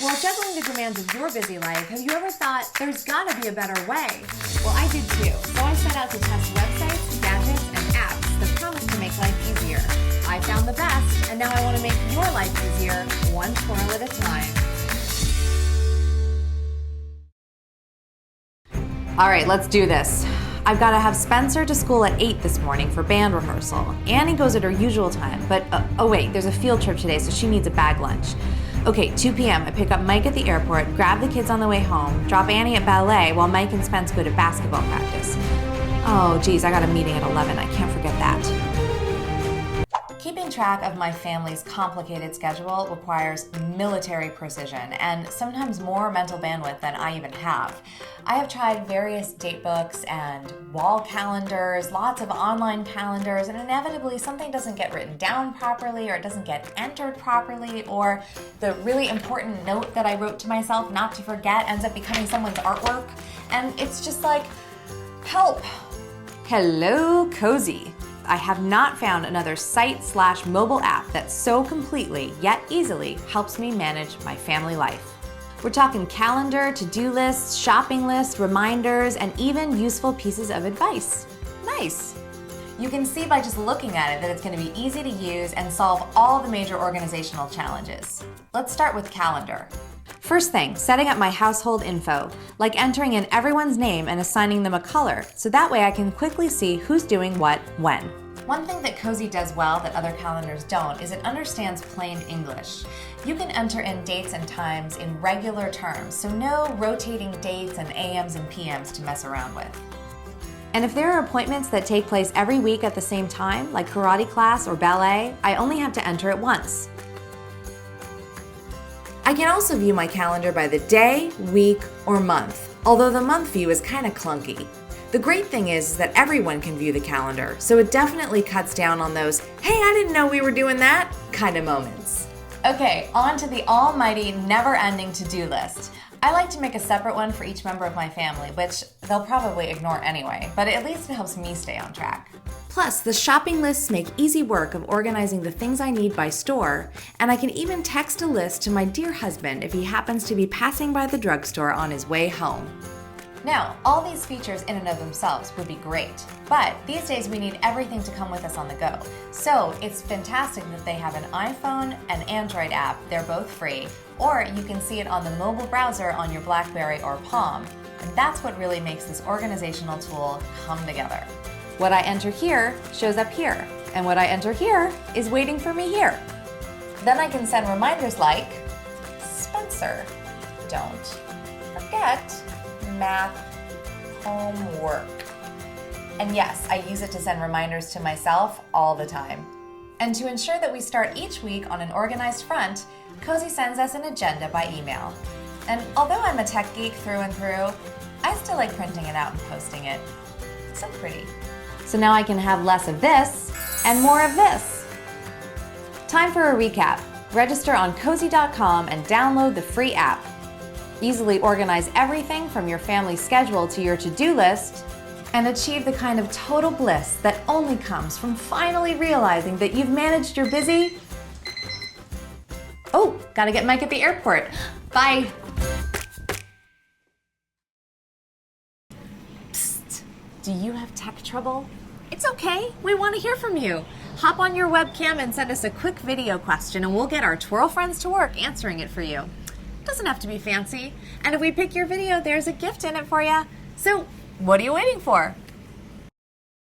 While juggling the demands of your busy life, have you ever thought, there's gotta be a better way? Well, I did too. So I set out to test websites, gadgets, and apps that promise to make life easier. I found the best, and now I want to make your life easier, one squirrel at a time. All right, let's do this. I've got to have Spencer to school at 8 this morning for band rehearsal. Annie goes at her usual time, but oh wait, there's a field trip today, so she needs a bag lunch. Okay, 2 p.m. I pick up Mike at the airport, grab the kids on the way home, drop Annie at ballet while Mike and Spence go to basketball practice. Oh geez, I got a meeting at 11. I can't forget that. Keeping track of my family's complicated schedule requires military precision and sometimes more mental bandwidth than I even have. I have tried various date books and wall calendars, lots of online calendars, and inevitably something doesn't get written down properly, or it doesn't get entered properly, or the really important note that I wrote to myself not to forget ends up becoming someone's artwork, and it's just like, help. Hello, Cozi. I have not found another site/mobile app that so completely, yet easily, helps me manage my family life. We're talking calendar, to-do lists, shopping lists, reminders, and even useful pieces of advice. Nice! You can see by just looking at it that it's going to be easy to use and solve all the major organizational challenges. Let's start with calendar. First thing, setting up my household info, like entering in everyone's name and assigning them a color, so that way I can quickly see who's doing what when. One thing that Cozi does well that other calendars don't is it understands plain English. You can enter in dates and times in regular terms, so no rotating dates and AMs and PMs to mess around with. And if there are appointments that take place every week at the same time, like karate class or ballet, I only have to enter it once. I can also view my calendar by the day, week, or month, although the month view is kind of clunky. The great thing is that everyone can view the calendar, so it definitely cuts down on those, hey, I didn't know we were doing that kind of moments. Okay, on to the almighty, never-ending to-do list. I like to make a separate one for each member of my family, which they'll probably ignore anyway, but at least it helps me stay on track. Plus, the shopping lists make easy work of organizing the things I need by store, and I can even text a list to my dear husband if he happens to be passing by the drugstore on his way home. Now, all these features in and of themselves would be great, but these days we need everything to come with us on the go. So it's fantastic that they have an iPhone and Android app, they're both free, or you can see it on the mobile browser on your BlackBerry or Palm. And that's what really makes this organizational tool come together. What I enter here shows up here, and what I enter here is waiting for me here. Then I can send reminders like, Spencer, don't forget math homework. And yes, I use it to send reminders to myself all the time. And to ensure that we start each week on an organized front, Cozi sends us an agenda by email. And although I'm a tech geek through and through, I still like printing it out and posting it. It's so pretty. So now I can have less of this and more of this. Time for a recap. Register on Cozi.com and download the free app. Easily organize everything from your family schedule to your to-do list, and achieve the kind of total bliss that only comes from finally realizing that you've managed your busy... Oh, gotta get Mike at the airport. Bye. Psst, do you have tech trouble? It's okay, we want to hear from you. Hop on your webcam and send us a quick video question and we'll get our twirl friends to work answering it for you. Doesn't have to be fancy. And if we pick your video, there's a gift in it for you. So what are you waiting for?